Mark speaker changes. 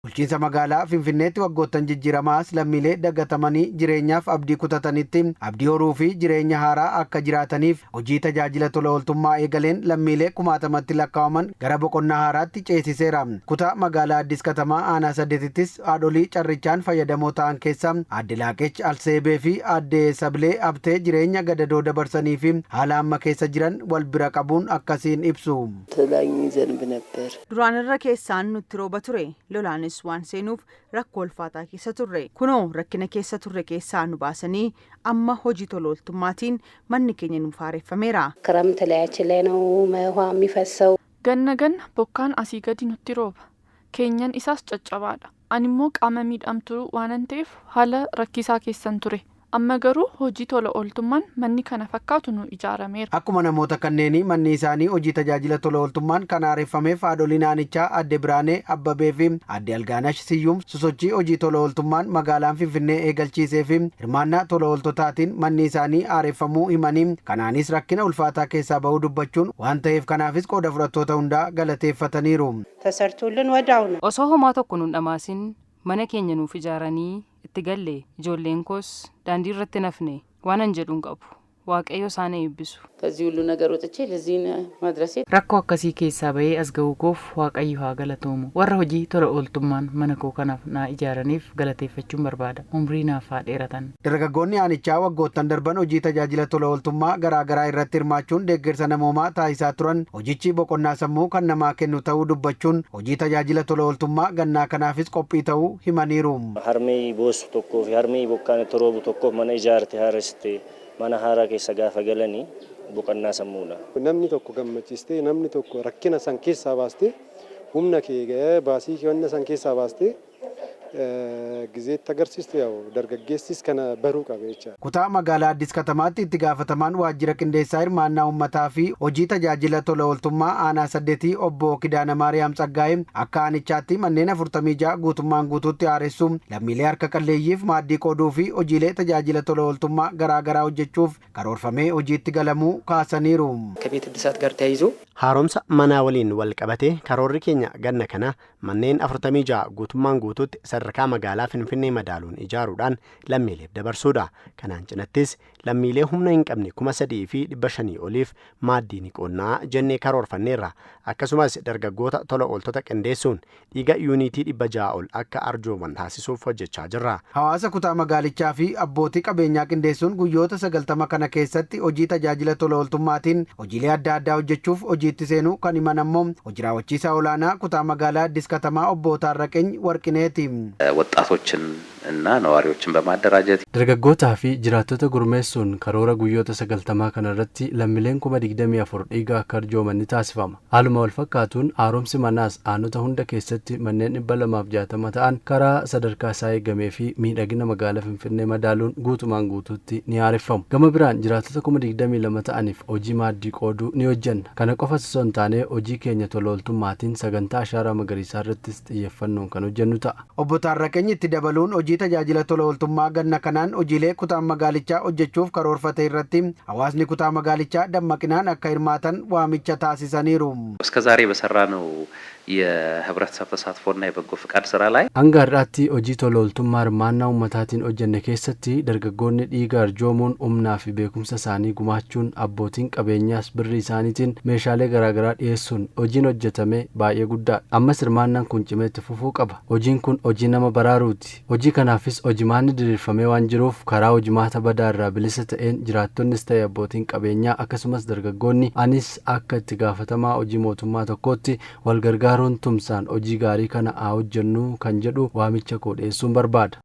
Speaker 1: Bulchiinsa magaalaa Finfinneetti waggoottan jijjiiramaas lammiilee dagatamanii jireenyaaf abdii kutatanitti abdii horuu fi jireenya haaraa akka jiraataniif hojii tajaajila tola ooltummaa eegaleen lammiilee kumaatamatti lakkaa'aman gara boqonnaa haaraatti ceesiseera. Kutaa magaalaa Addis Katamaa aanaa 8ttis haadholii carrichaan fayyadamoo ta'an keessa Aadde Laaqech Alseebee fi Aadde Sablee Abtee jireenya gadadoo dabarsanii fi haala amma keessa jiran wal bira qabuun akkasiin ibsu.
Speaker 2: Duraan irra keessaan nutti rooba ture. Lolaanis waan seenuuf rakkoo ulfaataa keessa turre. Kunoo rakkina keessa turre keessaa nu baasanii amma hojii tola ooltummaatiin manni keenya nuuf haareeffameera.
Speaker 3: Ganna bokkaan asii gadi nutti rooba. Keenyan isaas caccabaadha. Ani immoo qaama miidhamtuu waan ta'eef haala rakkisaa keessan ture. Amma garuu hojii tola ooltummaan manni kana fakkaatu nu ijaarameera.
Speaker 1: Akkuma namoota kanneenii manni isaanii hojii tajaajila tola ooltummaan kan haareeffameef haadholii naannichaa Aadde Biraanee Abbabee fi Aadde Algaanash Siyyuum sosochii hojii tola ooltummaan magaalaan Finfinnee eegalchiisee fi hirmaannaa tola ooltotaatiin manni isaanii haareeffamuu himanii kanaanis rakkina ulfaataa keessaa bahuu dubbachuun waan ta'eef kanaafis qooda fudhattoota hundaa galateeffataniiru.
Speaker 4: Osoo homaa tokko nun dhamaasin mana keenya nuuf ijaaranii itti galle ijoolleen koos daandii irratti nafne waanan jedhuun qabu. Waaqayyo isaan eebbisu.
Speaker 5: Rakkoo akkasii keessaa bahee as ga'uu koof Waaqayyo haa galatoomu. Warra hojii tola ooltummaan mana koo kanaaf naa ijaaraniif galateeffachuun barbaada. Umrii naaf haa dheeratan.
Speaker 1: Dargaggoonni aanichaa waggoottan darban hojii tajaajila tola ooltummaa garaagaraa irratti hirmaachuun deeggarsa namoomaa taasisaa turan hojichi boqonnaa sammuu kan namaa kennu ta'uu dubbachuun hojii tajaajila tola ooltummaa gannaa kanaafis qophii ta'uu himaniiru.
Speaker 6: Harmee boosu tokkoo fi harmee bokkaan toroobu tokkoof mana ijaarte haaressite. Mana haaraa keessa gaafa galanii boqonnaa sammuudha.
Speaker 7: Namni tokko gammachiistee namni tokko rakkina san keessaa baastee humna kee baasii kee san keessaa baastee gizeetti agarsiistu dargaggeessis kana baruu qaba jecha.
Speaker 1: Kutaa magaalaa Addis Katamaatti itti gaafatamaan waajjira qindeessaa hirmaannaa uummataa fi hojii tajaajila tola ooltummaa aanaa 8 obbo Kidaana Maariyaam Tsaggaa'ee akka aanichaatti manneen 46 guutummaan guutuutti haaressuun lammiilee harka qalleeyyiif maaddii qooduu fi hojiilee tajaajila tola ooltummaa garaagaraa hojjechuuf karoorfamee hojiitti galamuu kaasaniiru.
Speaker 8: ከቤት እድሳት ጋር ተያይዞ
Speaker 9: haaromsa manaa waliin wal qabatee karoorri keenya ganna kana manneen 46 guutummaan guutuutti sadarkaa magaalaa Finfinnee madaaluun ijaaruudhaan lammiileef dabarsuudha. Kanaan cinattis lammiilee humna hin qabne 3,500 oliif maaddii ni qoonnaa jennee karoorfanneerra. Akkasumas dargaggoota tola ooltota qindeessuun dhiiga yuunitii 600 ol akka arjooman taasisuuf hojjechaa jirra.
Speaker 1: Hawaasa kutaa magaalichaa fi abbootii qabeenyaa qindeessuun guyyoota 90 kana keessatti hojii tajaajila tola ooltummaatiin hojiilee adda addaa hojjechuuf hojiitti seenuu kan himan ammoo hojii raawwachiisaa olaanaa kutaa magaalaa Addis Katamaa obbo Taarraqeny Warqineeti.
Speaker 10: ወጣቶችን እና ነዋሪዎችን በማደራጀት
Speaker 11: dargaggootaa fi jiraattota gurmeessuun karoora guyyoota 90 kana irratti lammiileen 24,000 dhiiga akka arjooman ni taasifama. Haaluma wal fakkaatuun haaromsi manaas aanota hunda keessatti manneen 260 ta'an karaa sadarkaa isaa eegamee fi miidhagina magaalaa Finfinnee madaaluun guutumaan guutuutti ni haareffamu. Gama biraan jiraattota 22,000 ta'aniif hojii maaddii qooduu ni hojjenna. Kana qofa osoo hin taane hojii keenya tola ooltummaatiin sagantaa ashaaraa magariisaa irrattis xiyyeeffannoon kan hojjennu ta'a.
Speaker 1: Obbo Taarraqeny itti dabaluun hojii tajaajila tola ooltummaa ganna kanaan hojiilee kutaa magaalichaa hojjechuuf karoorfate irratti hawaasni kutaa magaalichaa dammaqinaan akka hirmaatan waamicha taasisaniiru.
Speaker 10: እስከዛሬ በሰራነው የህብረተሰብ ተሳትፎና የበጎ ፍቃድ ስራ ላይ
Speaker 11: hanga har'aatti hojii tola ooltummaa hirmaannaa uummataatiin hojjenne keessatti dargaggoonni dhiiga arjoomuun humnaa fi beekumsa isaanii gumaachuun abbootiin qabeenyaas birrii isaaniitiin meeshaalee garaagaraa dhiyeessuun hojiin hojjetame baay'ee guddaadha. Ammas hirmaannaan kun cimeetti fufuu qaba. Hojiin kun hojii nama baraaruuti. Hojii kanaafis hojimaanni diriirfamee waan jiruuf karaa hojimaata badaa irraa bilisa ta'een jiraattonnis ta'e abbootiin qabeenyaa akkasumas dargaggoonni anis akka itti gaafatamaa hojii mootummaa tokkootti wal gargaaruun tumsaan hojii gaarii kana haa hojjennu kan jedhu waamicha koo dhiyeessuun barbaada.